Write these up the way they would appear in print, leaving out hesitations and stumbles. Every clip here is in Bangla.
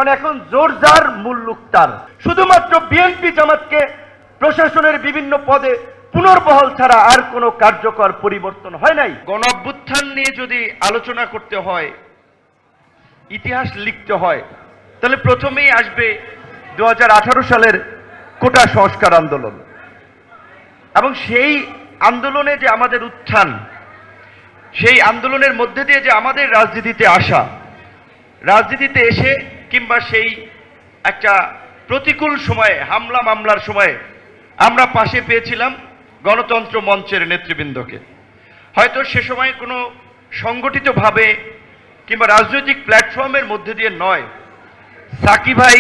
কারণ এখন জোর যার মূল লোক তার। শুধুমাত্র বিএনপি জামাতকে প্রশাসনের বিভিন্ন পদে পুনর্বহাল ছাড়া আর কোনো কার্যকর পরিবর্তন হয় নাই। গণ অভ্যুত্থান নিয়ে যদি আলোচনা করতে হয়, ইতিহাস লিখতে হয়, তাহলে প্রথমেই আসবে 2018 সালের কোটা সংস্কার আন্দোলন। এবং সেই আন্দোলনে যে আমাদের উত্থান, সেই আন্দোলনের মধ্যে দিয়ে যে আমাদের রাজনীতিতে আসা, রাজনীতিতে এসে কিংবা সেই একটা প্রতিকূল সময়ে, হামলা মামলার সময়ে আমরা পাশে পেয়েছিলাম গণতন্ত্র মঞ্চের নেতৃবৃন্দকে। হয়তো সে সময় কোনো সংগঠিতভাবে কিংবা রাজনৈতিক প্ল্যাটফর্মের মধ্যে দিয়ে নয়, সাকি ভাই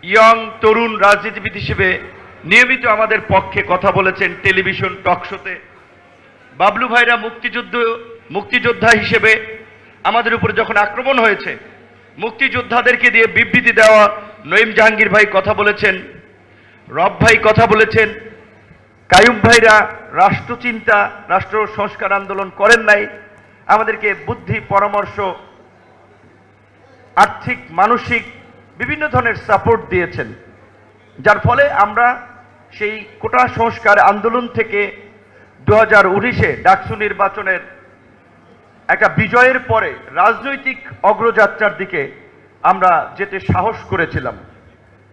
ইয়ং তরুণ রাজনীতিবিদ হিসেবে নিয়মিত আমাদের পক্ষে কথা বলেছেন টেলিভিশন টক শোতে। বাবলু ভাইরা মুক্তিযোদ্ধা হিসেবে আমাদের উপরে যখন আক্রমণ হয়েছে, মুক্তিযোদ্ধাদেরকে দিয়ে বিবৃতি দেওয়া নঈম জাহাঙ্গীর ভাই কথা বলেছেন, রব ভাই কথা বলেছেন, কায়ুম ভাইরা রাষ্ট্রচিন্তা, রাষ্ট্র সংস্কার আন্দোলন করেন নাই, আমাদেরকে বুদ্ধি পরামর্শ, আর্থিক মানসিক বিভিন্ন ধরনের সাপোর্ট দিয়েছেন, যার ফলে আমরা সেই কোটা সংস্কার আন্দোলন থেকে 2019-এ ডাকসু নির্বাচনের একটা বিজয়ের পরে রাজনৈতিক অগ্রযাত্রার দিকে আমরা যেতে সাহস করেছিলাম।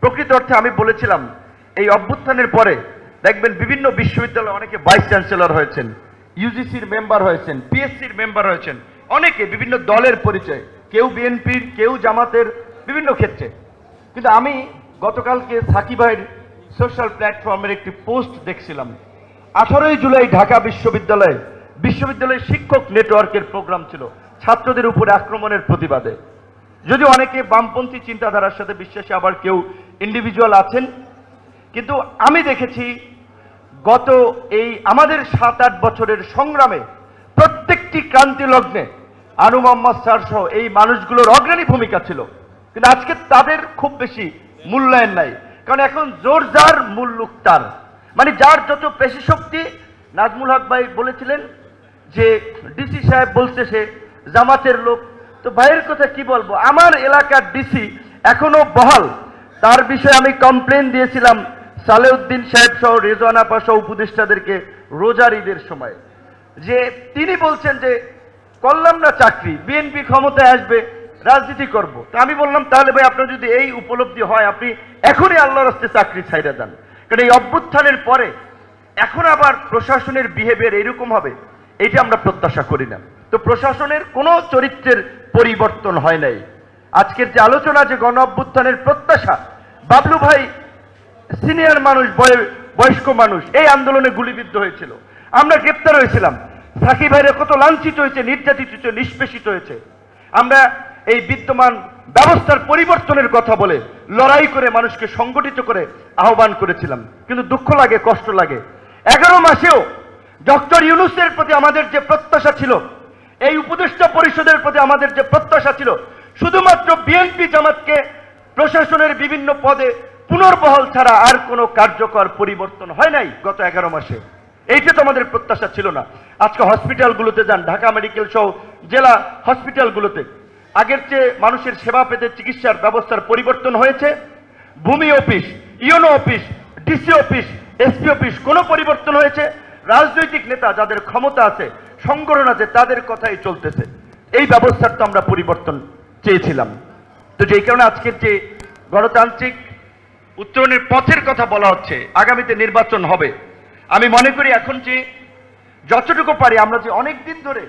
প্রকৃত অর্থে আমি বলেছিলাম, এই অভ্যুত্থানের পরে দেখবেন বিভিন্ন বিশ্ববিদ্যালয়ে অনেকে ভাইস চ্যান্সেলর হয়েছেন, ইউজিসির মেম্বার হয়েছেন, পিএসসির মেম্বার হয়েছেন, অনেকে বিভিন্ন দলের পরিচয়, কেউ বিএনপির, কেউ জামাতের, বিভিন্ন ক্ষেত্রে। কিন্তু আমি গতকালকে সাকি ভাইয়ের সোশ্যাল প্ল্যাটফর্মের একটি পোস্ট দেখছিলাম। 18ই জুলাই ঢাকা বিশ্ববিদ্যালয়ের শিক্ষক নেটওয়ার্কের প্রোগ্রাম ছিল ছাত্রদের উপরে আক্রমণের প্রতিবাদে। যদি অনেকে বামপন্থী চিন্তাধারার সাথে বিশ্বাসী, আবার কেউ ইন্ডিভিজুয়াল আছেন, কিন্তু আমি দেখেছি গত এই আমাদের 7-8 বছরের সংগ্রামে প্রত্যেকটি ক্রান্তি লগ্নে আনু মোহাম্মদ স্যার সহ এই মানুষগুলোর অগ্রণী ভূমিকা ছিল। কিন্তু আজকে তাদের খুব বেশি মূল্যায়ন নাই, কারণ এখন জোর যার মূল লোক তার। মানে যার যত পেশি শক্তি, নাজমুল হক ভাই বলেছিলেন যে ডিসি সাহেব বলছে সে জামাতের লোক। তো ভাইয়ের কথা কি বলবো, আমার এলাকার ডিসি এখনো বহাল। তার বিষয়ে আমি কমপ্লেন দিয়েছিলাম সালেউদ্দিন সাহেব সহ রেজওয়ানা পাশা উপদেষ্টাদেরকে রোজার ঈদের সময়, যে তিনি বলছেন যে করলাম না চাকরি, বিএনপি ক্ষমতায় আসবে, রাজনীতি করব। তো আমি বললাম, তাহলে ভাই আপনার যদি এই উপলব্ধি হয়, আপনি এখনই আল্লাহর রাস্তে চাকরি ছাইড়া দেন, কারণ এই অভ্যুত্থানের পরে এখন আবার প্রশাসনের বিহেভিয়ার এরকম হবে, এইটা আমরা প্রত্যাশা করি না। তো প্রশাসনের কোনো চরিত্রের পরিবর্তন হয় নাই। আজকের যে আলোচনা, যে গণ অভ্যুত্থানের প্রত্যাশা, বাবলু ভাই সিনিয়র মানুষ, বয়স্ক মানুষ, এই আন্দোলনে গুলিবিদ্ধ হয়েছিল, আমরা গ্রেপ্তার হয়েছিলাম। সাকি ভাইরা কত লাঞ্ছিত হয়েছে, নির্যাতিত হয়েছে, নিষ্পেষিত হয়েছে। আমরা এই বিদ্যমান ব্যবস্থার পরিবর্তনের কথা বলে লড়াই করে মানুষকে সংগঠিত করে আহ্বান করেছিলাম। কিন্তু দুঃখ লাগে, কষ্ট লাগে, 11 মাসেও ডক্টর ইউনূসের প্রতি আমাদের যে প্রত্যাশা ছিল, এই উপদেষ্টা পরিষদের প্রতি আমাদের যে প্রত্যাশা ছিল, শুধুমাত্র বিএনপি জামাতকে প্রশাসনের বিভিন্ন পদে পুনর্বহাল ছাড়া আর কোনো কার্যকর পরিবর্তন হয় নাই গত 11 মাসে। এইটা তো আমাদের প্রত্যাশা ছিল না। আজকে হসপিটালগুলোতে যান, ঢাকা মেডিকেল সহ জেলা হসপিটালগুলোতে আগের চেয়ে মানুষের সেবা পেতে চিকিৎসার ব্যবস্থার পরিবর্তন হয়েছে। ভূমি office, UNO office, DC office, SP office, কোনো পরিবর্তন হয়েছে? রাজনৈতিক নেতা যাদের ক্ষমতা আছে, সংগঠন আছে, তাদের কথাই চলতেছে। এই ব্যবস্থার তো আমরা পরিবর্তন চেয়েছিলাম। তো যেই কারণে আজকের যে গণতান্ত্রিক উত্তরণের পথের কথা বলা হচ্ছে, আগামীতে নির্বাচন হবে, আমি মনে করি এখন যে যতটুকু পারি, আমরা যে অনেকদিন ধরে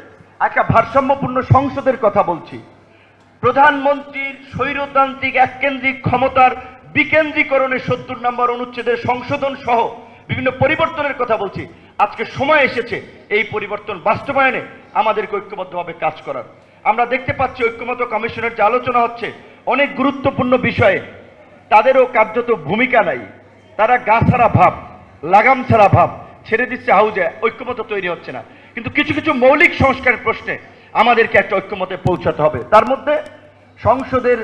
একটা ভারসাম্যপূর্ণ সংসদের কথা বলছি, প্রধানমন্ত্রীর স্বৈরতান্ত্রিক এককেন্দ্রিক ক্ষমতার বিকেন্দ্রীকরণে 70 নম্বর অনুচ্ছেদের সংশোধন সহ বিভিন্ন পরিবর্তনের কথা বলছি, আজকে সময় এসেছে এই পরিবর্তন বাস্তবায়নে আমাদেরকে ঐক্যবদ্ধভাবে কাজ করার। আমরা দেখতে পাচ্ছি ঐক্যমত্য কমিশনের যে আলোচনা হচ্ছে, অনেক গুরুত্বপূর্ণ বিষয়ে তাদেরও কার্যত ভূমিকা নাই। তারা গা ছাড়া ভাব, লাগাম ছাড়া ভাব ছেড়ে দিচ্ছে হাউজে, ঐক্যমত্য তৈরি হচ্ছে না। কিন্তু কিছু কিছু মৌলিক সংস্কারের প্রশ্নে আমাদেরকে একটা ঐক্যমতে পৌঁছাতে হবে। তার মধ্যে সংসদের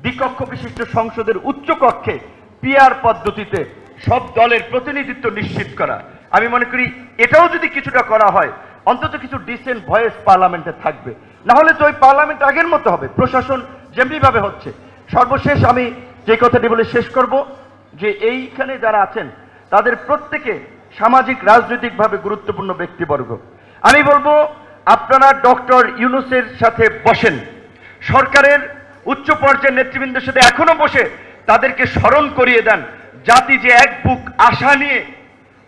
দ্বিকক্ষ বিশিষ্ট সংসদের উচ্চকক্ষে পিআর পদ্ধতিতে সব দলের প্রতিনিধিত্ব নিশ্চিত করা। আমি মনে করি এটাও যদি কিছুটা করা হয়, অন্তত কিছু ডিসেন্ট ভয়েস পার্লামেন্টে থাকবে। না হলে তো ওই পার্লামেন্ট আগের মতো হবে, প্রশাসন যেমনিভাবে হচ্ছে। সর্বশেষ আমি যে কথাটি বলে শেষ করব যে এইখানে যারা আছেন তাদের প্রত্যেকে সামাজিক রাজনৈতিকভাবে গুরুত্বপূর্ণ ব্যক্তিবর্গ। আমি বলবো আপনারা ডক্টর ইউনূসের সাথে বসেন, সরকারের উচ্চ পর্যায়ের নেতৃবৃন্দের সাথে এখনো বসে তাদেরকে স্মরণ করিয়ে দেন জাতি যে এক বুক আশা নিয়ে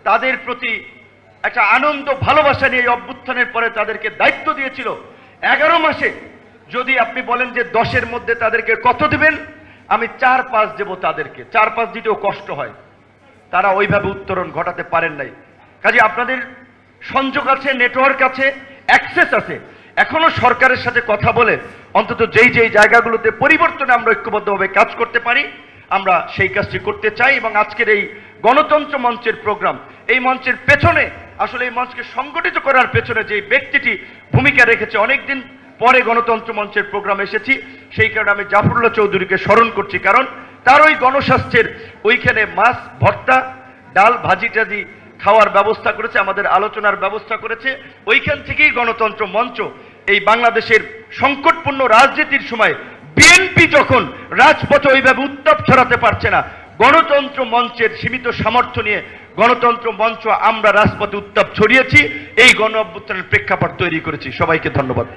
তাদের প্রতি একটা আনন্দ ভালোবাসা নিয়ে এই অভ্যুত্থানের পরে তাদেরকে দায়িত্ব দিয়েছিল। 11 মাসে যদি আপনি বলেন যে 10-এর মধ্যে তাদেরকে কত দিবেন, আমি 4-5 দেব তাদেরকে। 4-5 দিতেও কষ্ট হয়, তারা ওইভাবে উত্তরণ ঘটাতে পারেন নাই। কাজে আপনাদের সংযোগ আছে, নেটওয়ার্ক আছে, অ্যাক্সেস আছে, এখনো সরকারের সাথে কথা বলে অন্তত যেই যেই জায়গাগুলোতে পরিবর্তনে আমরা ঐক্যবদ্ধভাবে কাজ করতে পারি আমরা সেই কাজটি করতে চাই। এবং আজকের এই গণতন্ত্র মঞ্চের প্রোগ্রাম, এই মঞ্চের পেছনে আসলে এই মঞ্চকে সংগঠিত করার পেছনে যে ব্যক্তিটি ভূমিকা রেখেছে, অনেকদিন পরে গণতন্ত্র মঞ্চের প্রোগ্রাম এসেছি, সেই কারণে আমি জাফরুল্লাহ চৌধুরীকে স্মরণ করছি, কারণ তার ওই গণস্বাস্থ্যের ওইখানে মাছ ভর্তা, ডাল, ভাজি টাজি খাওয়ার ব্যবস্থা করেছে, আমাদের আলোচনার ব্যবস্থা করেছে। ওইখান থেকেই গণতন্ত্র মঞ্চ এই বাংলাদেশের সংকটপূর্ণ রাজনীতির সময় বিএনপি যখন রাজপথে ওইভাবে উত্তাপ ছড়াতে পারছে না, গণতন্ত্র মঞ্চের সীমিত সামর্থ্য নিয়ে গণতন্ত্র মঞ্চ আমরা রাজপথে উত্তাপ ছড়িয়েছি, এই গণ অভ্যুত্থানের প্রেক্ষাপট তৈরি করেছি। সবাইকে ধন্যবাদ।